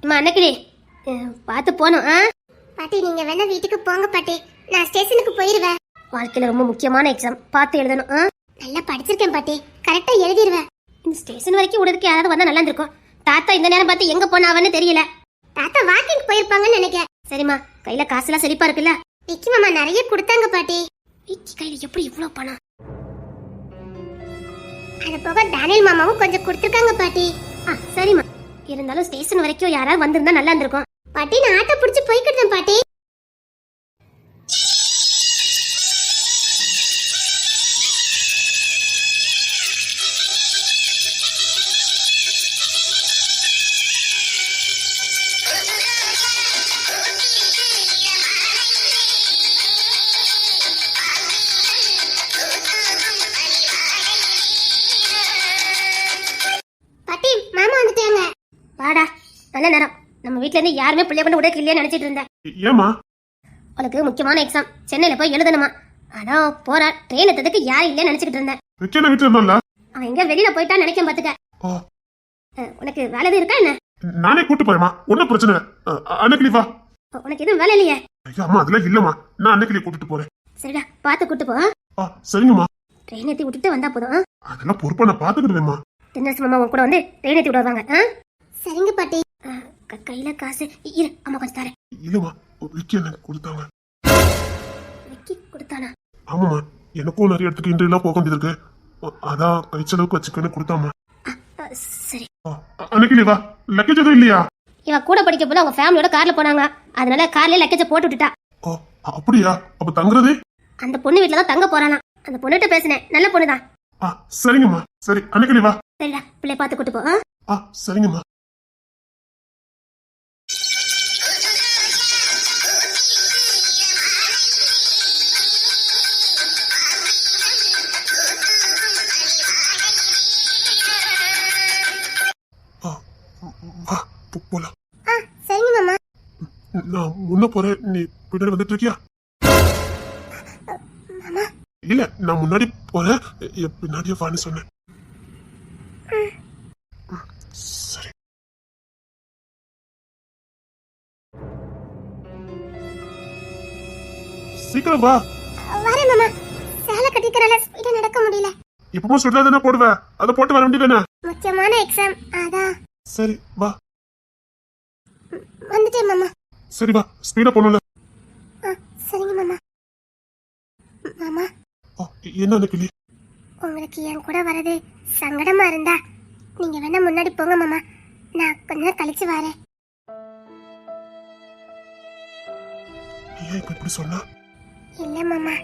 அம்மா அன்னைக்கு பார்த்து போகணும். பாட்டி நீங்க வேணா வீட்டுக்கு போங்க பாட்டி, நான் ஸ்டேஷனுக்கு போயிருவேன். வாழ்க்கையில ரொம்ப முக்கியமான எக்ஸாம், பார்த்து எழுதணும். நல்லா படிச்சிருக்கேன் பாட்டி, கரெக்டா எழுதிடுவேன். இந்த ஸ்டேஷன் வரைக்கும் விடுறதுக்கு யாராவது வந்தா நல்லா இருந்திருக்கும். தாத்தா இந்த நேரம் பார்த்து எங்க போனாவன்னு தெரியல. தாத்தா வாக்கிங் போயிருப்பாங்கன்னு நினைக்கிறேன். சரிம்மா, கையில காசுலாம் செழிப்பா இருக்குல்ல? விக்கி மாமா நிறைய கொடுத்தாங்க பாட்டி. விக்கி கையில எப்படி இவ்வளவு பணம்? அது போக டேனியல் மாமாவும் கொஞ்சம் கொடுத்துருக்காங்க பாட்டி. சரிம்மா, இருந்தாலும் ஸ்டேஷன் வரைக்கும் யாராவது வந்திருந்தா நல்லா இருந்திருக்கும். பாட்டி நான் ஆட்டோ பிடிச்சி போய்க்கிட்டேன் பாட்டி. பாட்டி மாமா வந்துட்டாங்க. வாடா, நல்ல நேரம். நம்ம வீட்ல இருந்து யாருமே பிள்ளை கொண்டு உடைக்க இல்லையா நினைச்சிட்டு இருந்தேன். ஏமா? உனக்கு முக்கியமான எக்ஸாம், சென்னையில போய் எழுதணுமா. அதான் போற ட்ரெயின் எத்ததுக்கு யாரும் இல்லையா நினைச்சிட்டு இருந்தேன். அவன் எங்க வெளியில போயிட்டா நினைக்க பாத்துக்க. உனக்கு வேலை எதுவும் இருக்கா என்ன? நானே கூட்டு போறேமா, ஒன்னும் பிரச்சனை இல்ல. அன்னைக்கு வா. உனக்கு எதுவும் வேலை இல்லையே? அம்மா அதெல்லாம் இல்லம்மா, நான் அன்னைக்கு கூட்டிட்டு போறேன். சரிடா, பார்த்து கூட்டு போ. சரிங்கம்மா. ட்ரெயின் ஏத்தி விட்டுட்டு வந்தா போதும். அதெல்லாம் பொறுப்பா நான் பாத்துக்கிடுவேம்மா. தின்னரசு மாமா உன் கூட வந்து ட்ரெயின் ஏத்தி விடுவாங்க. சரிங்க பாட்டி. கையில காசு இரு, அம்மா கொஞ்சம் தரேன். இல்லம்மா, விக்கி எனக்கு கொடுத்தாங்க. விக்கி கொடுத்தானா? ஆமாம்மா, எனக்கும் நிறைய இடத்துக்கு இன்டர்வியூலாம் போக வேண்டியது இருக்கு. அதான் கழிச்சளவுக்கு வச்சுக்கன்னு கொடுத்தாமா. சரி. அன்னைக்கு வா. லக்கேஜ் எதுவும் இல்லையா? இவன் கூட படிக்க போல அவங்க ஃபேமிலியோட கார்ல போனாங்க. அதனால கார்ல லக்கேஜ போட்டு விட்டுட்டா. அப்படியா? அப்ப தங்குறது? அந்த பொண்ணு வீட்ல தான் தங்க போறானா. அந்த பொண்ணுகிட்ட பேசினேன், நல்ல பொண்ணுதான். சரிங்கம்மா. சரி, அன்னைக்கு வா. சரிடா, பிள்ளை பார்த்து கூட்டு போ. சரிங்கம்மா. போலாம். சரிங்க மாமா. நான் முன்ன போறேன், நீ பின்னாடி வந்துட்டு இருக்கியா? இல்ல, நான் முன்னாடி போறேன், பின்னாடியே வான்னு சொன்னேன். சரி. சீக்கிரம் வா. வரேன் மாமா. சேலை கட்டிக்கறல ஸ்பீடா நடக்க முடியல. இப்பவும் சுடிதார் போடுவேன், அதை போட்டு வர வேண்டியதானே? முக்கியமான எக்ஸாம் அதான். சரி வா. வந்துட்டேன் மாமா. சரி வா, ஸ்பீடா போணும்ல. சரிங்க மாமா. மாமா என்ன கிளி? உங்களுக்கு என் கூட வரது சங்கடமா இருந்தா நீங்க வேணா முன்னாடி போங்க மாமா, நான் கொஞ்ச நேரம் கழிச்சு வரேன். ஏன் இப்படி சொன்னா? இல்ல மாமா,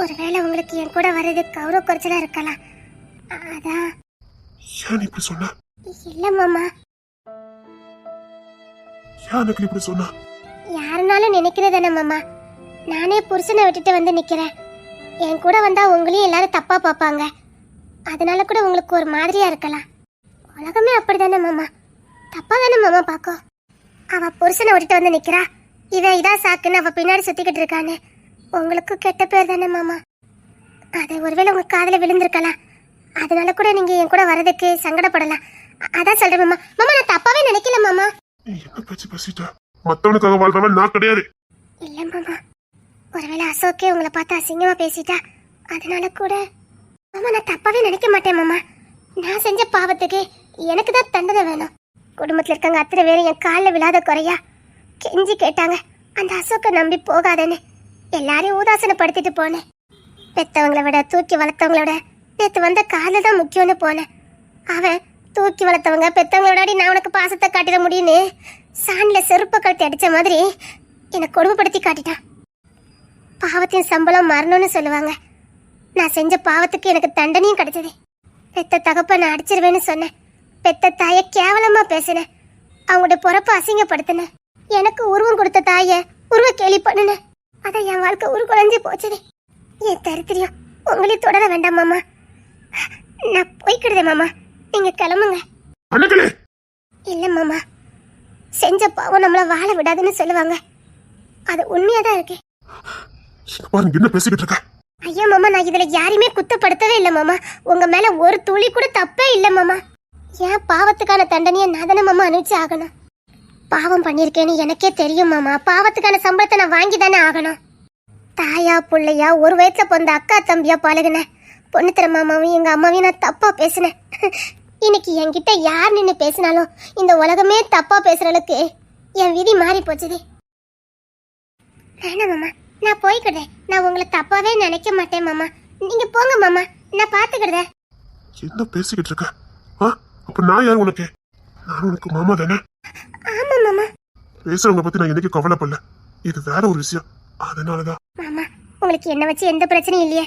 ஒருவேளை உங்களுக்கு என் கூட வரது கௌரவ குறைச்சலா இருக்கலாம், அதான். ஏன் இப்படி சொன்னா? இல்ல மாமா. ஏன் இப்படி சொன்னா? யாருனாலும் நினைக்கிறதானே மாமா, நானே புருஷனை விட்டுட்டு வந்து நிக்கிறேன். என் கூட வந்தா உங்களையும் எல்லாரும் தப்பா பாப்பாங்க, அதனால கூட உங்களுக்கு ஒரு மாதிரியா இருக்கலாம். உலகமே அப்படிதானே மாமா, தப்பா தானே மாமா பாக்கும். அவ புருஷனை விட்டுட்டு வந்து நிக்கிறா, இவன் இதா சாக்குன்னு அவ பின்னாடி சுத்திக்கிட்டு இருக்கானே, உங்களுக்கும் கெட்ட பேர் தானே மாமா. அது ஒருவேளை உங்க காதுல விழுந்திருக்கலாம், அதனால கூட நீங்க என் கூட வரதுக்கு சங்கடப்படலாம், அதான் சொல்றேன் மாமா. மாமா நான் தப்பாவே நினைக்கல மாமா. என்ன பேச்சு பேசிட்டா? மத்தவனுக்காக வாழ்றவன் நான் கிடையாது. இல்ல மாமா, ஒருவேளை அசோக்கே உங்களை பார்த்து அசிங்கமா பேசிட்டா, அதனால கூட. மாமா நான் தப்பாவே நினைக்க மாட்டேன் மாமா, நான் செஞ்ச பாவத்துக்கு எனக்கு தான் தண்டனை வேணும். குடும்பத்துல இருக்காங்க அத்தனை பேரும் என் காலில் விழாத குறையா கெஞ்சி கேட்டாங்க, அந்த அசோக்கை நம்பி போகாதேன்னு எல்லாரையும் ஊதாசனப்படுத்திட்டு போனேன். பெத்தவங்களை விட தூக்கி வளர்த்தவங்களோட நேற்று வந்த காலில் தான் முக்கியம்னு போனேன். அவன் தூக்கி வளர்த்தவங்க பெத்தவங்களோட நான் உனக்கு பாசத்தை காட்டிட முடியும்னு சாணில செருப்பை கழுத்தி அடிச்ச மாதிரி என்னை கொடுமைப்படுத்தி காட்டிட்டான். பாவத்தின் சம்பளம் மரணம்னு சொல்லுவாங்க, நான் செஞ்ச பாவத்துக்கு எனக்கு தண்டனையும் கிடைச்சது. பெத்த தகப்ப நான் அடிச்சிருவேன்னு சொன்னேன், பெத்த தாயை கேவலமா பேசினேன், அவங்களோட பொறப்ப அசிங்கப்படுத்தினேன், எனக்கு உருவம் கொடுத்த தாயை உருவ கேலி பண்ணினேன். அதான் என் வாழ்க்கை உருகுலைஞ்சு போச்சுது. என் தரித்திரியம் உங்களையும் தொடர வேண்டாம் மாமா, நான் போய்க்கிடுதேன் மாமா, நீங்க கிளம்புங்க. இல்ல மாமா, செஞ்ச பாவம் நம்மள வாழ விடாதுன்னு சொல்லுவாங்க, அது உண்மையாதான் இருக்கு. என்ன பேசிக்கிட்டு இருக்க? ஐயா மாமா, நான் இதுல யாரையுமே குத்தப்படுத்தவே இல்ல மாமா, உங்க மேல ஒரு துளி கூட தப்பே இல்ல மாமா. ஏன் பாவத்துக்கான தண்டனையை நான் தானே மாமா அனுப்பிச்சு ஆகணும். பாவம் பண்ணியிருக்கேன்னு எனக்கே தெரியும் மாமா. பாவத்துக்கான சம்பளத்தை நான் வாங்கி தானே ஆகணும். தாயா புள்ளையா ஒரு வயசுல பிறந்த அக்கா தம்பியா பழகுன பொண்ணுத்திர மாமாவையும் எங்க அம்மாவையும் நான் தப்பா பேசினேன். இன்னைக்கு என்கிட்ட யார் நின்று பேசினாலும் இந்த உலகமே தப்பா பேசுற அளவுக்கு என் விதி மாறி போச்சுது. வேணாம் மாமா, நான் போய்க்கிடுறேன். நான் உங்களை தப்பாவே நினைக்க மாட்டேன் மாமா. நீங்க போங்க மாமா, நான் பாத்துக்கிடுறேன். என்ன பேசிக்கிட்டு இருக்க? அப்ப நான் யார் உனக்கு? நான் உனக்கு மாமா தானே? ஆமா மாமா. பேசுறவங்க பத்தி நான் என்னைக்கு கவலைப்படல. இது வேற ஒரு விஷயம், அதனாலதான். மாமா, உங்களுக்கு என்ன வச்சு எந்த பிரச்சனையும் இல்லையே.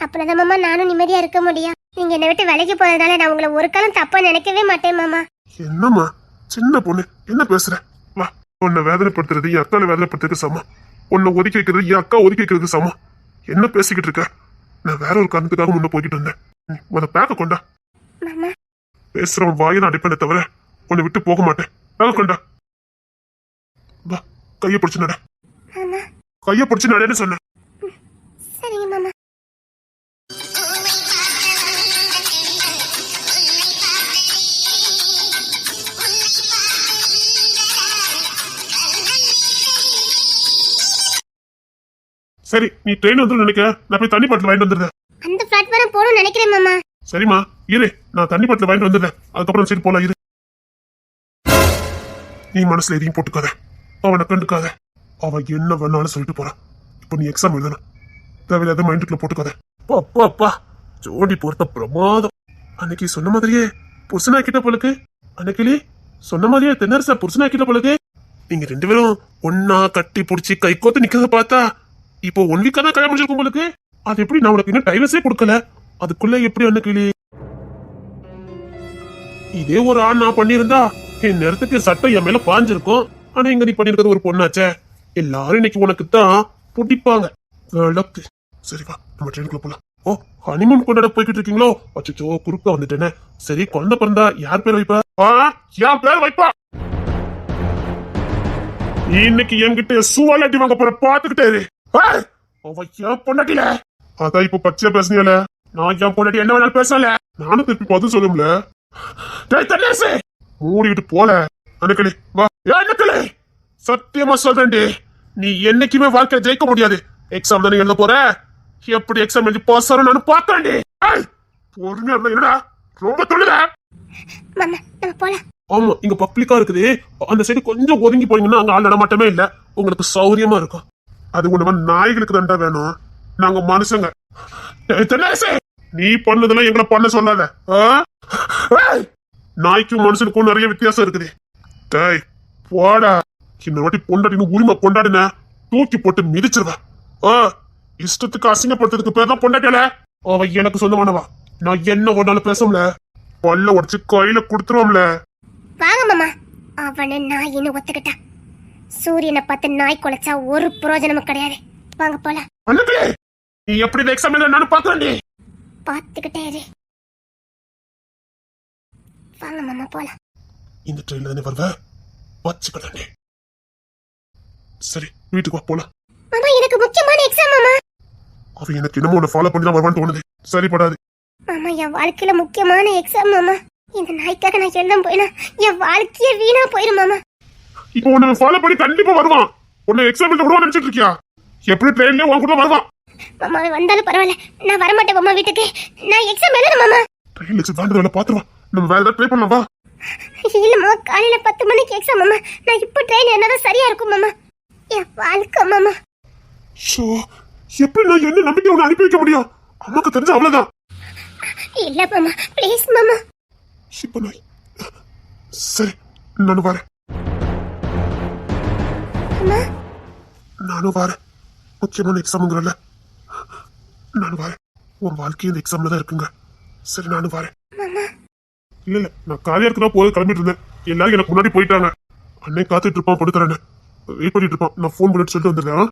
அப்படிதான் மாமா நானும் நிம்மதியா இருக்க முடியும். நீங்க என்னை விட்டு விலைக்கு போறதுனால நான் உங்களை ஒரு காலம் தப்பா நினைக்கவே மாட்டேன் மாமா. என்னம்மா சின்ன பொண்ணு என்ன பேசுற? வா, உன்னை வேதனைப்படுத்துறது என் அக்காவை வேதனைப்படுத்துறதுக்கு சமம். உன்னை ஒதுக்கி வைக்கிறது என் அக்கா ஒதுக்கி வைக்கிறதுக்கு சமம். என்ன பேசிக்கிட்டு இருக்க? நான் வேற ஒரு காரணத்துக்காக முன்ன போய்கிட்டு இருந்தேன். உன்னை பேக்க கொண்டா. மாமா, பேசுறவன் வாயை நான் அடிப்பேனே தவிர உன்னை விட்டு போக மாட்டேன். பேக்க கொண்டா. வா, கையை பிடிச்சு நட. மாமா. கையை பிடிச்சு நடன்னு சொன்னேன். சரிங்க மாமா. சரி, நீ ட்ரெயின் வந்து நினைக்க, நான் போய் தண்ணி பாட்டில் வாங்கிட்டு வந்துடுறேன். அந்த பிளாட்ஃபார்ம் போகணும்னு நினைக்கிறேன் மாமா. சரிம்மா, இரு, நான் தண்ணி பாட்டில் வாங்கிட்டு வந்துடுறேன். அதுக்கப்புறம் சரி போலாம். இரு, நீ மனசுல எதையும் போட்டுக்காத, அவனை கண்டுக்காத. அவன் என்ன வேணாலும் சொல்லிட்டு போறான். இப்போ நீ எக்ஸாம் எழுதணும். தேவையில்லாத மைண்டுக்குள்ள போட்டுக்காத. அப்பா ஜோடி பொறுத்த பிரமாதம். அன்னைக்கு சொன்ன மாதிரியே புருஷனாக்கிட்ட போலுக்கு. அன்னைக்கு சொன்ன மாதிரியே தென்னரசா புருஷனாக்கிட்ட போலுக்கு. நீங்க ரெண்டு பேரும் ஒன்னா கட்டி புடிச்சு கை கோத்து நிக்கிறத பார்த்தா இப்போ 1 வீக்கா தான் கல்யாணம் முடிச்சிருக்கும் உங்களுக்கு. அது எப்படி? நான் உனக்கு இன்னும் டைவர்ஸே கொடுக்கல, அதுக்குள்ள எப்படி அன்னைக்கு? இதே ஒரு ஆண் நான் பண்ணியிருந்தா என் நேரத்துக்கு சட்டம் என் மேல பாஞ்சிருக்கும். ஆனா இங்க நீ பண்ணிருக்கிறது ஒரு பொண்ணாச்சே, எல்லாரும் இன்னைக்கு உனக்கு தான் பிடிப்பாங்க. விளக்கு. சரி வா, நம்ம ட்ரெயினுக்குள்ள போலாம். ஓ, ஹனிமூன் கொண்டாட போய்கிட்டு இருக்கீங்களோ? அச்சோ, குறுக்க வந்துட்டேனே. சரி, குழந்தை பிறந்தா யார் பேர் வைப்பா? என் பேர் வைப்பா. இன்னைக்கு என்கிட்ட சுவாலாட்டி வாங்க போற பாத்துக்கிட்டே இரு. அவ என் பொண்டாட்டில. அதான் இப்ப பச்சையா பேசுனீல, நான் என் பொண்டாட்டி என்ன வேணாலும் பேசல. நானும் திருப்பி பதில் சொல்லும்ல. மூடிட்டு போல. அணுக்களே வா. அணுக்களே, சத்தியமா சொல்றேன்டி, நீ என்னைக்குமே வாழ்க்கையில ஜெயிக்க முடியாது. எக்ஸாம் தானே எழுத போற. எப்படி எக்ஸாம் எழுதி பாஸ் ஆறேன் நான் பாக்குறேன்டி. பொறுமையா இருந்தா என்னடா ரொம்ப தொழுத. மாமா, நம்ம போலாம். ஆமா, இங்க பப்ளிக்கா இருக்குது. அந்த சைடு கொஞ்சம் ஒதுங்கி போனீங்கன்னா அங்க ஆள் நடமாட்டமே இல்ல, உங்களுக்கு சௌரியமா இருக்கும். அது ஒண்ணு நாய்களுக்கு தாண்டா வேணும், நாங்க மனுஷங்க. நீ பண்ணதெல்லாம் எங்களை பண்ண சொல்லாத. நாய்க்கும் மனுஷனுக்கும் நிறைய வித்தியாசம் இருக்குது. டேய் போடா. இந்த வாட்டி பொண்டாட்டின்னு உரிமை கொண்டாடுன தூக்கி போட்டு மிதிச்சிருவேன். இஷ்டத்துக்கு அசிங்கப்படுத்துறதுக்கு பேர் தான் பொண்டாட்டியல. அவ எனக்கு சொந்தமானவா. நான் என்ன ஒன்னாலும் பேசும்ல, பல்ல உடச்சு கையில கொடுத்துருவோம்ல. வாங்க மாமா. அவனை நாய் இன்னும் ஒத்துக்கிட்டான். சூரியனை பார்த்து நாய் குலைச்சா ஒரு பிரயோஜனமும் கிடையாது. வாங்க போலாம். நீ எப்படி இந்த எக்ஸாம் எழுத நானும் பாக்குறேன். பாத்துக்கிட்டே இரு. வாங்க மாமா போலாம். இந்த ட்ரெயின்ல தானே வருவ, வச்சுக்கடே. சரி, வீட்டுக்கு வா போலாம். மாமா, எனக்கு முக்கியமான எக்ஸாம் மாமா. அவ எனக்கு என்னமோ உன்னை ஃபாலோ பண்ணி தான் வருவான்னு தோணுது. சரிப்படாது மாமா, என் வாழ்க்கையில முக்கியமான எக்ஸாம் மாமா. இந்த நாய்க்காக நான் எழுத போயினா என் வாழ்க்கையே வீணா போயிரும் மாமா. இப்போ உன்னை ஃபாலோ பண்ணி கண்டிப்பா வருவான். உன்னை எக்ஸாம் எழுத விடுவான்னு நினைச்சிட்டு இருக்கியா? எப்படி ட்ரெயின்ல உன் கூட வருவான். மாமா வந்தாலும் பரவாயில்ல, நான் வரமாட்டேன் மாமா வீட்டுக்கு. நான் எக்ஸாம் எழுதணும் மாமா. ட்ரெயின் எக்ஸாம் தாண்டதுல பாத்துருவா. நம்ம வேற ஏதாவது ட்ரை பண்ணலாம் வா. இல்ல மாமா, காலையில 10 மணிக்கு எக்ஸாம் மாமா. நான் இப்போ ட்ரெயின் என்னதான் சரியா இருக்கும் மாமா. என் வாழ்க்கை மாமா. ஷோ, எப்படி நான் என்ன நம்பிக்கை உன்னை அனுப்பி வைக்க முடியும்? அம்மாக்கு தெரிஞ்ச அவ்வளவுதான். இல்ல மாமா, ப்ளீஸ் மாமா. இப்ப நாய். சரி, நானும் வரேன். நானும் வரேன். முக்கியமான எக்ஸாம்ங்கிறல்ல, நானும் வரேன். உன் வாழ்க்கை இந்த எக்ஸாம்ல தான் இருக்குங்க. சரி, நானும் வரேன். இல்ல, நான் காலியா இருக்குதான் போய் கிளம்பிட்டு இருந்தேன். எல்லாரும் எனக்கு முன்னாடி போயிட்டாங்க. அண்ணன் காத்துட்டு இருப்பான், படுத்துறேன்னு வெயிட் பண்ணிட்டு இருப்பான். நான் ஃபோன் பண்ணிட்டு சொல்லிட்டு வந்துடுறேன்.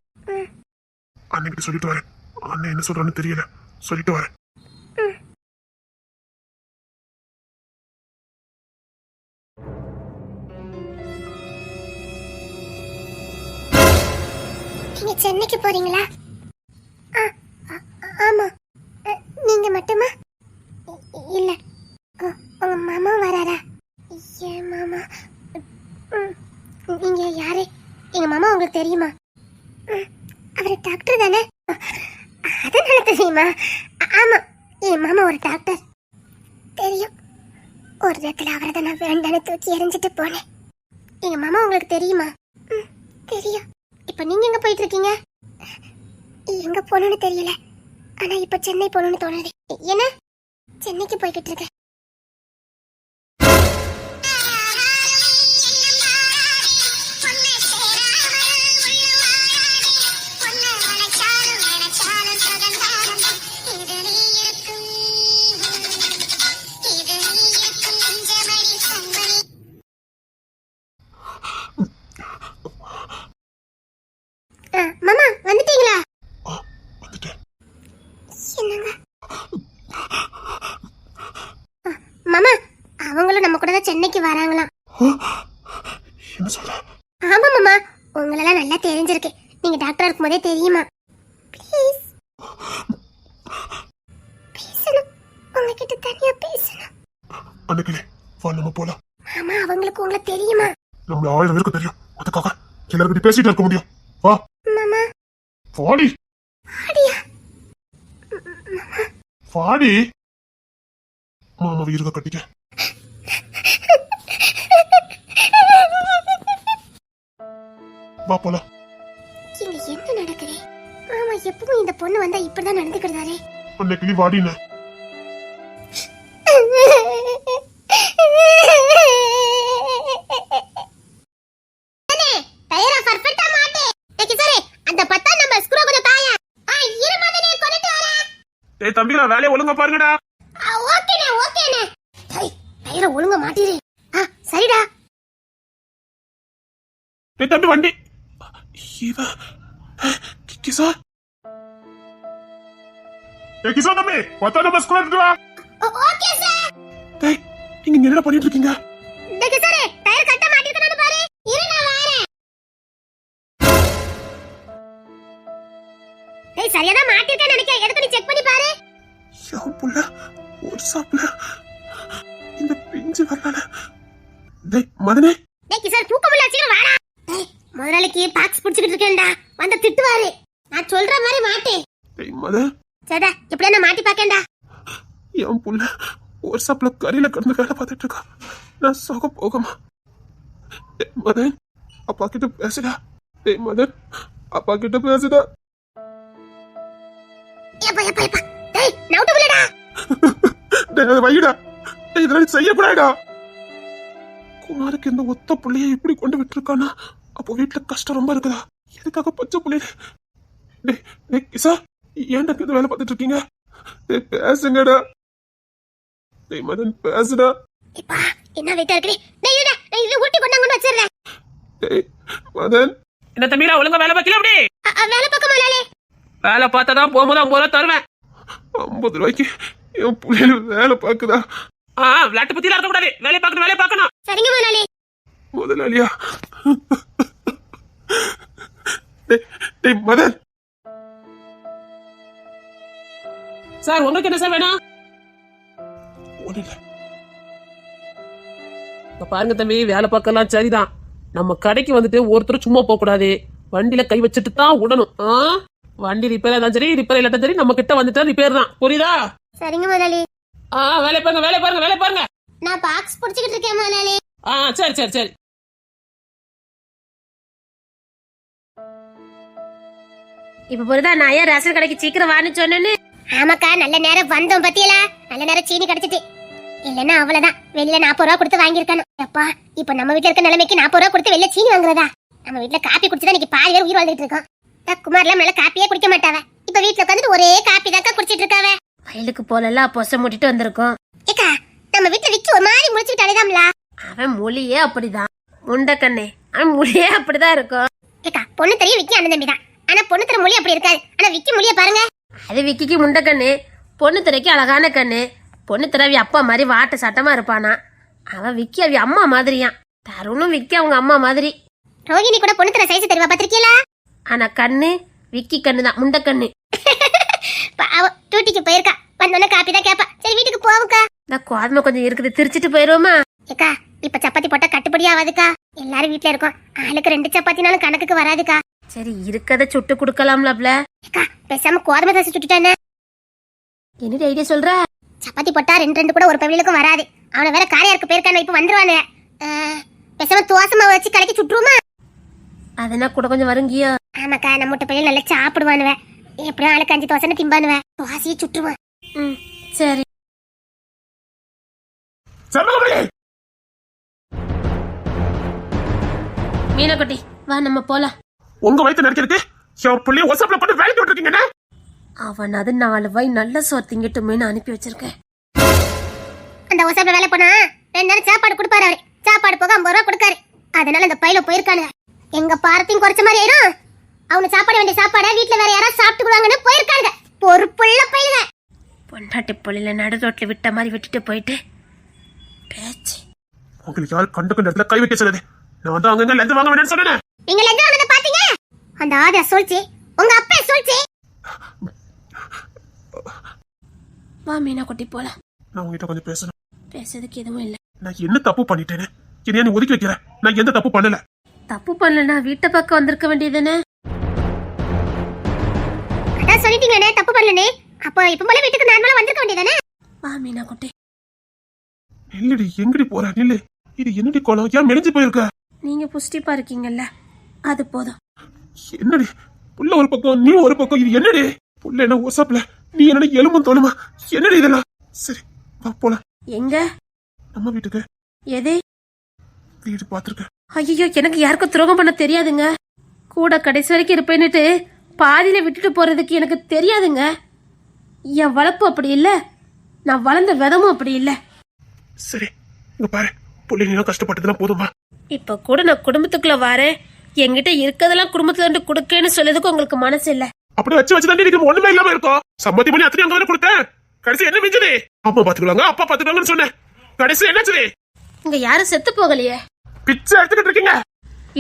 அண்ணன் சொல்லிட்டு வரேன். அண்ணன் என்ன சொல்றான்னு தெரியல, சொல்லிட்டு வரேன். நீங்க சென்னைக்கு போறீங்களா? ஆமா. நீங்க மட்டுமா? இல்ல, உங்க மாமா வராரா? ஏன் மாமா? உங்களுக்கு தெரியுமா? அவர் டாக்டர் தானே? அதனால தெரியுமா? ஆமா, என் மாமா ஒரு டாக்டர். தெரியும். ஒரு இடத்துல அவரை தான் நான் வேண்டான்னு தூக்கி எறிஞ்சிட்டு போனேன். எங்க மாமா உங்களுக்கு தெரியுமா? தெரியும். இப்ப நீங்க எங்க போயிட்டு இருக்கீங்க? எங்க போகணும்னு தெரியல, ஆனா இப்ப சென்னை போகணும்னு தோணுது. என்ன? சென்னைக்கு போய்கிட்டு இருக்கேன். மாமா வந்துட்டீங்களா? வந்துட்டேன். என்னங்க மாமா, அவங்களும் நம்ம கூட தான் சென்னைக்கு வராங்களாம். என்ன சொல்ற? ஆமா மாமா, உங்களெல்லாம் நல்லா தெரிஞ்சிருக்கு. நீங்க டாக்டர் இருக்கும் போதே தெரியுமா? ப்ளீஸ் பேசணும், உங்ககிட்ட தனியா பேசணும். அன்னைக்கு வா நம்ம போலாம். மாமா, அவங்களுக்கு உங்களை தெரியுமா? நம்மள 1000 பேருக்கு தெரியும். அதுக்காக எல்லாருக்கிட்ட பேசிட்டு இருக்க முடியும்? வா மாமா. வாடி. ஆடியா? வாடி. மாமா வீருக கட்டிக்க. வா போலாம். இங்க என்ன நடக்குது? மாமா எப்பவும் இந்த பொண்ணு வந்தா இப்படிதான் நடந்துக்கிறாரே. அன்னைக்கு வாடின. ஏய் தம்பிகளா, வேலையை ஒழுங்கா பாருங்கடா. ஓகேண்ணே ஓகேண்ணே. டயரை ஒழுங்கா மாட்டிரு. சரிடா. ஏய் தம்பி வண்டி. இவன் கிசா. ஏய் கிசா தம்பி, 10 நம்பர் ஸ்கூல் எடுத்து வா. Okay sir. டேய், நீங்க என்ன பண்ணிட்டு இருக்கீங்க? டேய் சார், டயர் கட்ட மாட்டிருக்கானு பாரு. இரு நான் வரேன். டேய் சரியாதான் மாட்டிருக்கேன்னு நினைக்கிறேன். எடுத்து நீ செக் பண்ணி பாரு. யோ புள்ள, ஒரு சாப்ல இந்த பிஞ்சு வரல. டேய் மதனே. டேய் கிசார், தூக்கம் இல்ல, சீக்கிரம் வாடா. டேய் முதலாளிக்கு பாக்ஸ் புடிச்சிட்டு இருக்கேன்டா, வந்து திட்டுவாரு. நான் சொல்ற மாதிரி மாட்டே. டேய் மதன். சரிடா, இப்படியே நான் மாட்டி பாக்கேன்டா. என் புள்ள ஒரு சாப்ல கறியில கிடந்து வேலை பார்த்துட்டு இருக்கா. நான் சோக போகமா? டேய் மதன், அப்பா கிட்ட பேசுடா. டேய் மதன், அப்பா கிட்ட பேசுடா. எப்பா எப்பா எப்பா. டேய் நவுட்டு விடுடா. டேய் அதை வைடா. டேய் இதெல்லாம் செய்யக்கூடாதுடா. குமாருக்கு இந்த ஒத்த புள்ளைய இப்படி கொண்டு விட்டுருக்கானா? அப்போ வீட்டுல கஷ்டம் ரொம்ப இருக்குதா? எதுக்காக பச்சை புள்ளைய? டேய் டேய் கிசா, ஏன்டா இந்த வேலை பார்த்துட்டு இருக்கீங்க? டேய் பேசுங்கடா. டேய் மதன் பேசுடா. எப்பா என்ன வெயிட்டா இருக்கு? டேய் இருடா, நான் இத ஊட்டி கொண்டாங்க வச்சிரறேன். டேய் மதன். என்ன தம்பிடா, ஒழுங்கா வேலை பார்க்கல அப்படி? வேலை பார்க்க மாட்டாளே. வேலை பார்த்தாதான் போகும்போது 50 ரூபா தருவேன். 50 ரூபாய்க்கு என் புள்ளையில வேலை பார்க்குதா? விளையாட்டு பத்திலாம் இருக்கக்கூடாது. வேலையை பார்க்கணும், வேலையை பார்க்கணும். சரிங்க முதலாளி. முதலாளியா? டேய் மதன். சார் உங்களுக்கு என்ன சார் வேணும்? ஒண்ணு இல்ல. இப்ப பாருங்க தம்பி, வேலை பார்க்கலாம் சரிதான். நம்ம கடைக்கு வந்துட்டு ஒருத்தர் சும்மா போக கூடாது. வண்டியில கை வச்சுட்டு தான் விடணும். வண்டி ரிப்பேர் ஆதான் சரி, ரிப்பேர் இல்லாட்டும் சரி, நம்ம கிட்ட வந்துட்டா ரிப்பேர் தான். புரியுதா? சரிங்க முதலாளி. வேலை பாருங்க, வேலை பாருங்க, வேலை பாருங்க. நான் பாக்ஸ் புடிச்சிட்டு இருக்கேன் முதலாளி. சரி சரி சரி. இப்ப புரியுதா நான் ஏன் ரேஷன் கடைக்கு சீக்கிரம் வான்னு சொன்னேன்னு? ஆமாக்கா, நல்ல நேரம் வந்தோம் பத்தியல. நல்ல நேரம் சீனி கிடைச்சிட்டு. இல்லன்னா அவ்வளவுதான், வெளியில 40 ரூபா கொடுத்து வாங்கியிருக்கணும். அப்பா இப்ப நம்ம வீட்டுல இருக்க நிலைமைக்கு 40 ரூபா கொடுத்து வெளியில சீனி வாங்குறதா? நம்ம வீட்டுல காப்பி குடிச்சுதான் இன்னைக்கு பாதி பேர் உயிர் வாழ்ந்துட்டு இருக்கோம். குமார்லாம் மேல காப்பியே குடிக்க மாட்டாவ. இப்ப வீட்டுல உட்காந்துட்டு ஒரே காப்பி தாக்கா குடிச்சிட்டு இருக்காவ. வயலுக்கு போலலாம் பொச மூட்டிட்டு வந்திருக்கோம். ஏக்கா, நம்ம வீட்டுல விக்கி ஒரு மாதிரி முடிச்சுட்டு அழுதாம்ல. அவன் மொழியே அப்படிதான். முண்டக்கண்ணே, அவன் மொழியே அப்படிதான் இருக்கும். ஏக்கா, பொண்ணு தெரியும் விக்கி அண்ணன் தம்பி தான். ஆனா பொண்ணு தர மொழி அப்படி இருக்காது. ஆனா விக்கி மொழிய பாருங்க. அது விக்கிக்கு முண்டக்கண்ணு, பொண்ணு திரைக்கு அழகான கண்ணு. பொண்ணு திரவி அப்பா மாதிரி வாட்ட சட்டமா இருப்பானா. அவன் விக்கி அவ அம்மா மாதிரியான். தருணும் விக்கி அவங்க அம்மா மாதிரி. ரோகிணி கூட பொண்ணு தர சைஸ் தெரியுமா, பாத்திருக்கீங்களா? ஆனா கண்ணு விக்கி கண்ணு தான், முண்டக்கண்ணு. பாவம், டியூட்டிக்கு போயிருக்கா. வந்தோடனே காப்பி தான் கேப்பா. சரி வீட்டுக்கு போவுக்கா. இந்த கோதுமை கொஞ்சம் இருக்குது, திரிச்சிட்டு போயிருவோமா? ஏக்கா இப்ப சப்பாத்தி போட்டா கட்டுப்படி ஆகாதுக்கா. எல்லாரும் வீட்ல இருக்கோம், ஆளுக்கு 2 சப்பாத்தினாலும் கணக்குக்கு வராதுக்கா. சரி இருக்கத சுட்டு குடுக்கலாம்ல. ஏக்கா பேசாம கோதுமை தோசை சுட்டுட்டானே. என்ன ஐடியா சொல்ற? சப்பாத்தி போட்டா 2 கூட ஒரு பவிலுக்கும் வராது. அவனை வேற காரையாருக்கு போயிருக்கானே, இப்ப வந்துருவானே. பேசாம தோசை மாவு வச்சு கலக்கி சுட்டுருமா? அதனா கூட கொஞ்சம் வருங்கியோ. ஆமாக்கா, நம்ம வீட்டு பையன் நல்லா சாப்பிடுவானுவ. எப்படியும் ஆளுக்கு 5 தோசைன்னு திம்பானுவ. தோசையை சுட்டுருவான். சரி. மீனாக்குட்டி வா நம்ம போலாம். உங்க வயிற்று நினைக்கிறதுக்கு என் பிள்ளைய வாட்ஸ்அப்ல போட்டு வேலைக்கு விட்டுருக்கீங்க. அவன் அது 4 வாய் நல்ல சோறு திங்கட்டுமேனு அனுப்பி வச்சிருக்கேன். அந்த வாட்ஸ்அப்ல வேலை போனா 2 நேரம் சாப்பாடு கொடுப்பாரு அவரு. சாப்பாடு போக 50 ரூபா கொடுக்காரு. அதனால அந்த பையில போயிருக்கானு. எங்க பாரத்தையும் குறைச்ச மாதிரி ஆயிரும். அவனு சாப்பாடு வேண்டிய சாப்பாடை வீட்டுல வேற யாராவது சாப்பிட்டுக்குவாங்கன்னு போயிருக்காங்க. பொறுப்புள்ள பையங்க. பொண்டாட்டி பொள்ளில நடு ரோட்ல விட்ட மாதிரி விட்டுட்டு போயிட்டு பேச்சு. உங்களுக்கு யார் கண்டு இடத்துல கை வைக்க சொல்லுது? நான் தான் அங்க லெந்து வாங்க வேணும்னு சொன்னேன். நீங்க லெந்து வாங்கத பாத்தீங்க? அந்த ஆதியா சொல்சி, உங்க அப்பா சொல்சி. வா மீனாக்குட்டி போலாம். நான் உங்ககிட்ட கொஞ்சம் பேசணும். பேசுறதுக்கு எதுவும் இல்ல. நான் என்ன தப்பு பண்ணிட்டேன்னு என்னைய நீ ஒதுக்கி வைக்கிற? நான் எந்த தப்பு பண்ணல. தப்பு பண்ணலனா வீட்டை பக்கம் வந்திருக்க வேண்டியதுதானே? அதான் சொல்லிட்டீங்கனே தப்பு பண்ணலனே. அப்ப இப்ப போல வீட்டுக்கு நார்மலா வந்திருக்க வேண்டியதானே? வா மீனாக்குட்டி. நில்லுடி, எங்கடி போற? நில்லு. இது என்னடி கோலம்? ஏன் மெலிஞ்சு போயிருக்க? நீங்க புஷ்டிப்பா இருக்கீங்கல்ல, அது போதும். என்னடி புள்ள ஒரு பக்கம் நீ ஒரு பக்கம், இது என்னடி? புள்ள என்ன வாட்ஸ்அப்ல, நீ என்ன எலும்பும் தோணுமா? என்னடி இதெல்லாம்? சரி வா போலாம். எங்க? நம்ம வீட்டுக்கு. எது? வீடு பாத்துருக்க. ஐயோ, எனக்கு யாருக்கும் துரோகம் பண்ண தெரியாதுங்க. கூட கடைசி வரைக்கும் இருப்பேன்னுட்டு பாதியில விட்டுட்டு போறதுக்கு எனக்கு தெரியாதுங்க. என் வளர்ப்பு அப்படி இல்ல, நான் வளர்ந்த விதமும் அப்படி இல்ல. சரி இங்க பாரு, புள்ளி நீ கஷ்டப்பட்டதெல்லாம் போதுமா? இப்ப கூட நான் குடும்பத்துக்குள்ள வரேன், என்கிட்ட இருக்கதெல்லாம் குடும்பத்துல இருந்து கொடுக்கேன்னு சொல்லதுக்கு உங்களுக்கு மனசு இல்ல. அப்படி வச்சு தான் ஒண்ணுமே இல்லாம இருக்கும். சம்மதி பண்ணி அத்தனை அங்க கொடுத்தேன். கடைசி என்ன மிஞ்சது? அப்பா பாத்துக்கலாங்க, அப்பா பாத்துக்கலாங்கன்னு சொன்னேன். கடைசி என்னாச்சு? இங்க யாரும் செத்து போகலையே. பிச்சை எடுத்துக்கிட்டு இருக்கீங்க.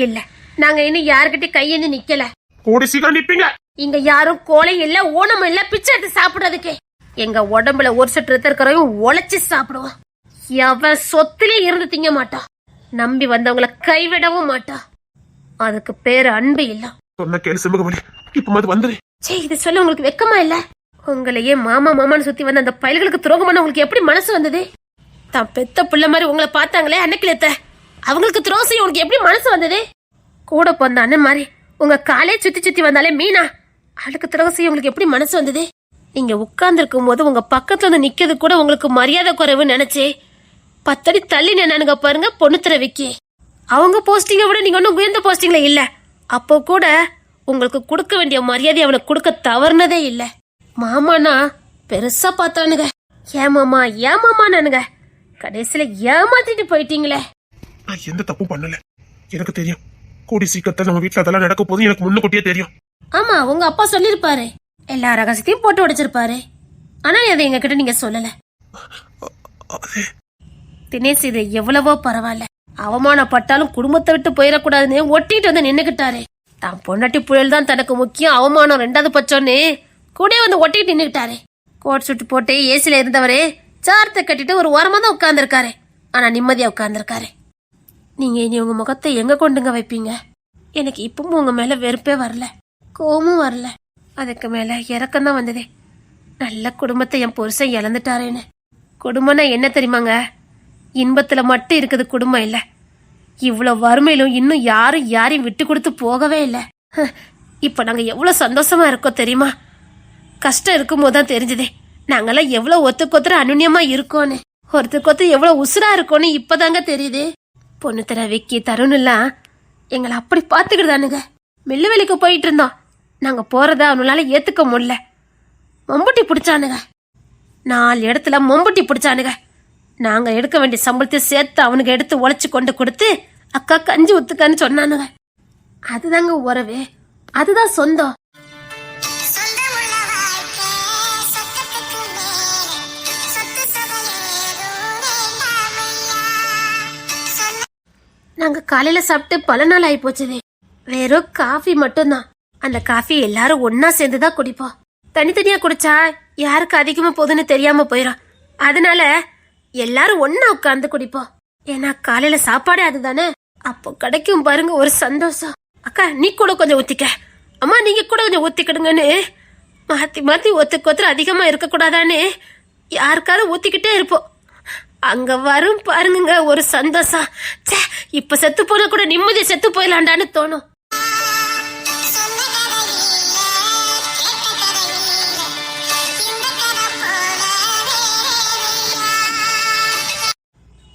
இல்ல, நாங்க இன்னும் யாருக்கிட்ட கையேந்து நிக்கல. கூடி சீக்கிரம் நிப்பீங்க. இங்க யாரும் கோலை இல்ல, ஓணம் இல்ல, பிச்சை எடுத்து சாப்பிடுறதுக்கு. எங்க உடம்புல ஒரு சற்று ரத்தம் இருக்கிறவங்க உழைச்சு சாப்பிடுவோம். எவன் சொத்திலே இருந்து திங்க மாட்டான். நம்பி வந்தவங்கள கைவிடவும் மாட்டான். அதுக்கு பேரு அன்பு இல்ல. சொன்ன கேளு சிம்பகமணி, இப்ப மாதிரி வந்துரு. சே, இது சொல்ல உங்களுக்கு வெக்கமா இல்ல? உங்களையே மாமா மாமான்னு சுத்தி வந்த அந்த பயல்களுக்கு துரோகம் பண்ண உங்களுக்கு எப்படி மனசு வந்தது? தான் பெத்த புள்ள மாதிரி உங்களை பார்த்தாங்களே அன்னைக்கிலத்த, அவங்களுக்கு துரோகம் செய்ய உங்களுக்கு எப்படி மனசு வந்தது? கூட போந்த அண்ணன் மாதிரி உங்க காலே சுத்தி சுத்தி வந்தாலே மீனா, அதுக்கு துரோகம் செய்ய உங்களுக்கு எப்படி மனசு வந்தது? நீங்க உட்கார்ந்து இருக்கும் போது உங்க பக்கத்துல வந்து நிக்கிறது கூட உங்களுக்கு மரியாதை குறைவுன்னு நினைச்சே 10 அடி தள்ளி நின்னானுங்க பாருங்க பொண்ணுத்திர விக்கி. அவங்க போஸ்டிங்கை விட நீங்க ஒன்னும் உயர்ந்த போஸ்டிங்ல இல்ல. அப்போ கூட உங்களுக்கு கொடுக்க வேண்டிய மரியாதை அவனுக்கு கொடுக்க தவறுனதே இல்ல. மாமானா பெருசா பார்த்தானுங்க. ஏமாமா ஏமாமா நானுங்க, கடைசியில ஏமாத்திட்டு போயிட்டீங்களே. நான் எந்த தப்பும் பண்ணல, எனக்கு தெரியும். கூடி சீக்கிரத்தை நம்ம வீட்டுல அதெல்லாம் நடக்க போது எனக்கு முன்னுக்கூட்டியே தெரியும். ஆமா, உங்க அப்பா சொல்லிருப்பாரு, எல்லா ரகசியத்தையும் போட்டு உடைச்சிருப்பாரு. ஆனா அதை எங்க கிட்ட நீங்க சொல்லல. தினேஷ் இது எவ்வளவோ பரவாயில்ல, அவமானப்பட்டாலும் குடும்பத்தை விட்டு போயிடக்கூடாதுன்னு ஒட்டிட்டு வந்து நின்னுக்கிட்டாரு. தான் பொண்டாட்டி புயல் தான் தனக்கு முக்கியம், அவமானம் 2வது பட்சம்னு கூட வந்து ஒட்டிட்டு நின்னுக்கிட்டாரு. கோட் சுட்டு போட்டு ஏசில இருந்தவரு சாரத்தை கட்டிட்டு ஒரு ஓரமா தான் உட்கார்ந்துருக்காரு. ஆனா நிம்மதியா உட்கார்ந்துருக்காரு. நீங்க இனி உங்க முகத்தை எங்க கொண்டுங்க வைப்பீங்க? எனக்கு இப்பவும் உங்க மேல வெறுப்பே வரல, கோபமும் வரல. அதுக்கு மேல இறக்கம் தான் வந்ததே. நல்ல குடும்பத்தை என் புருஷன் இழந்துட்டாரேன்னு. குடும்பம்னா என்ன தெரியுமாங்க? இன்பத்துல மட்டும் இருக்குது குடும்பம் இல்ல. இவ்வளவு வறுமையிலும் இன்னும் யாரும் யாரையும் விட்டு கொடுத்து போகவே இல்லை. இப்ப நாங்க எவ்வளவு சந்தோஷமா இருக்கோம் தெரியுமா? கஷ்டம் இருக்கும் போதுதான் தெரிஞ்சதே நாங்கெல்லாம் எவ்வளவு ஒத்துக்கொத்துற அனுன்யமா இருக்கோன்னு. ஒருத்தருக்கு எவ்வளவு உசுரா இருக்கோன்னு இப்பதாங்க தெரியுது. பொண்ணு தர விக்கி தருண் எல்லாம் எங்களை அப்படி பாத்துக்கிட்டுதானுங்க. மில்லு வேலைக்கு போயிட்டு இருந்தோம். நாங்க போறத அவனால ஏத்துக்க முடியல. மம்புட்டி பிடிச்சானுங்க, 4 இடத்துல மம்புட்டி பிடிச்சானுங்க. நாங்க எடுக்க வேண்டிய சம்பளத்தை சேர்த்து அவனுக்கு எடுத்து உழைச்சு கொண்டு கொடுத்து அக்கா கஞ்சி ஊத்துக்கான்னு சொன்னானுங்க. அதுதாங்க உறவு, அதுதான் சொந்தம். நாங்க காலையில சாப்பிட்டு பல நாள் ஆகி போச்சுதே. வெறும் காஃபி மட்டும்தான். அந்த காஃபி எல்லாரும் ஒன்னா சேர்ந்துதான் குடிப்போம். தனித்தனியா குடிச்சா யாருக்கு அதிகமா போகுதுன்னு தெரியாம போயிடும். அதனால எல்லாரும் ஒன்னா உட்கார்ந்து குடிப்போம். ஏன்னா காலையில சாப்பாடே அதுதானே. அப்போ கிடைக்கும் பாருங்க ஒரு சந்தோஷம். அக்கா நீ கூட கொஞ்சம் ஊத்திக்க, அம்மா நீங்க கூட கொஞ்சம் ஊத்திக்கிடுங்கன்னு மாத்தி மாத்தி ஒத்துக்கொத்துரு அதிகமா இருக்க கூடாதான்னு யாருக்காரும் ஊத்திக்கிட்டே இருப்போம். அங்க வரும் பாருங்க ஒரு சந்தோஷம். ச்சே, இப்ப செத்து போனா கூட நிம்மதி செத்து போயிடலாண்டான்னு தோணும்.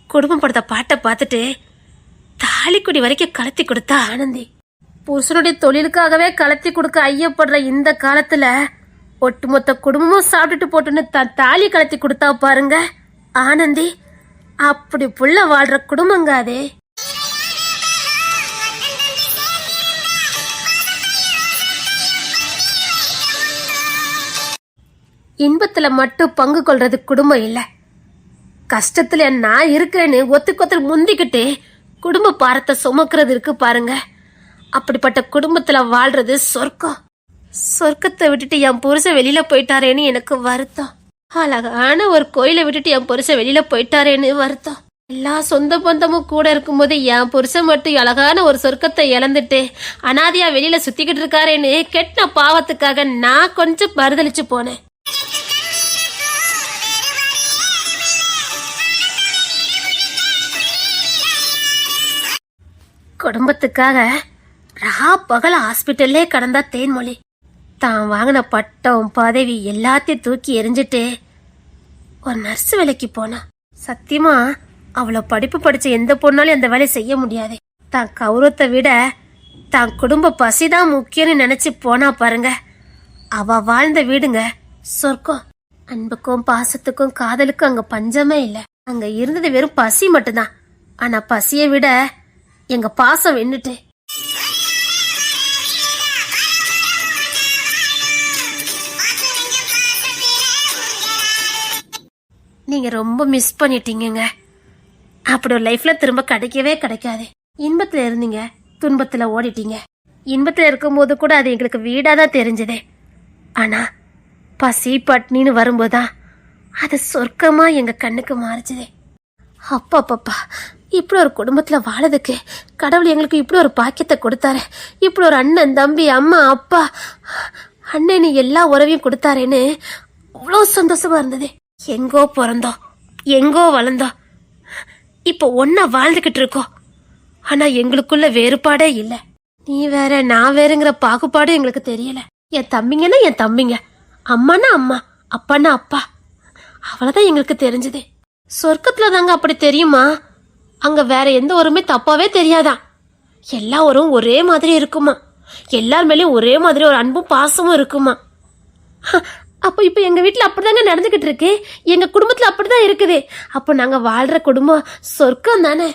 குடும்பம் படுத்த பாட்டை பார்த்துட்டு தாலிக்குடி வரைக்கும் கலத்தி கொடுத்தா ஆனந்தி. புருஷனுடைய தொழிலுக்காகவே கலத்தி கொடுக்க ஐயப்படுற இந்த காலத்துல ஒட்டுமொத்த குடும்பமும் சாப்பிட்டுட்டு போட்டுன்னு தான் தாலி கலத்தி கொடுத்தா பாருங்க ஆனந்தி. அப்படி புள்ள வாழ்ற குடும்பங்க அதே. இன்பத்துல மட்டும் பங்கு கொள்றது குடும்பம் இல்ல. கஷ்டத்துல நான் இருக்கிறேன்னு ஒத்துக்கொத்து முந்திக்கிட்டு குடும்ப பாரத்தை சுமக்கிறது இருக்கு பாருங்க. அப்படிப்பட்ட குடும்பத்துல வாழ்றது சொர்க்கம். சொர்க்கத்தை விட்டுட்டு என் புருஷன் வெளியில போயிட்டாரேன்னு எனக்கு வருத்தம். அழகான ஒரு கோயிலை விட்டுட்டு என் புருஷன் வெளியில போயிட்டாரேன்னு வருத்தம். எல்லா சொந்த பந்தமும் கூட இருக்கும்போது என் புருஷன் மட்டும் அழகான ஒரு சொர்க்கத்தை இழந்துட்டு அனாதையா வெளியில சுத்திக்கிட்டு இருக்காரேன்னு கெட்ட பாவத்துக்காக நான் கொஞ்சம் மறுதளிச்சு போனேன். குடும்பத்துக்காக ரா பகல ஹாஸ்பிட்டல்லே கடந்தா தேன்மொழி. தான் வாங்கின பட்டம் பதவி எல்லாத்தையும் தூக்கி எரிஞ்சிட்டு ஒரு நர்ஸ் வேலைக்கு போனா. சத்தியமா அவளை படிப்பு படிச்ச எந்த பொண்ணாலும் அந்த வேலையை செய்ய முடியாது. தான் கௌரவத்தை விட தான் குடும்ப பசிதான் முக்கியம்னு நினைச்சு போனா பாருங்க. அவ வாழ்ந்த வீடுங்க சொர்க்கம். அன்புக்கும் பாசத்துக்கும் காதலுக்கும் அங்க பஞ்சமே இல்லை. அங்க இருந்தது வெறும் பசி மட்டும்தான். ஆனா பசியை விட எங்க பாசம் வென்னுட்டு. நீங்க ரொம்ப மிஸ் பண்ணிட்டீங்க. அப்படி ஒரு லைஃப்ல திரும்ப கிடைக்கவே கிடைக்காது. இன்பத்துல இருந்தீங்க, துன்பத்துல ஓடிட்டீங்க. இன்பத்துல இருக்கும்போது கூட அது எங்களுக்கு வீடாதான் தெரிஞ்சது. ஆனா பசி பட்னின்னு வரும்போதுதான் அது சொர்க்கமா எங்க கண்ணுக்கு மாறிச்சது. அப்பா இப்படி ஒரு குடும்பத்துல வாழதுக்கு கடவுள் எங்களுக்கு இப்படி ஒரு பாக்கியத்தை கொடுத்தாரு. இப்படி ஒரு அண்ணன் தம்பி அம்மா அப்பா அண்ணன் எல்லா உறவையும் கொடுத்தாரேன்னு அவ்வளோ சந்தோஷமா இருந்தது. எங்கோ பிறந்தோம், எங்கோ வளர்ந்தோம், இப்போ ஒன்னா வாழ்ந்துகிட்டு இருக்கோம். ஆனா எங்களுக்குள்ள வேறுபாடே இல்லை. நீ வேற நான் வேறுங்கிற பாகுபாடும் எங்களுக்கு தெரியல. என் தம்பிங்கன்னா என் தம்பிங்க, அம்மானா அம்மா, அப்பான்னா அப்பா, அவ்வளவுதான் எங்களுக்கு தெரிஞ்சது. சொர்க்கத்துல தாங்க அப்படி தெரியுமா? அங்க வேற எந்த உறவுமே தப்பாவே தெரியாதான். எல்லா உறவும் ஒரே மாதிரி இருக்குமா. எல்லார் மேலேயும் ஒரே மாதிரி ஒரு அன்பும் பாசமும் இருக்குமா. அப்போ இப்போ எங்க வீட்டுல அப்படிதாங்க நடந்துகிட்டு இருக்கு. எங்க குடும்பத்துல அப்படிதான் இருக்குது. அப்போ நாங்க வாழ்ற குடும்பம் சொர்க்கம் தானே.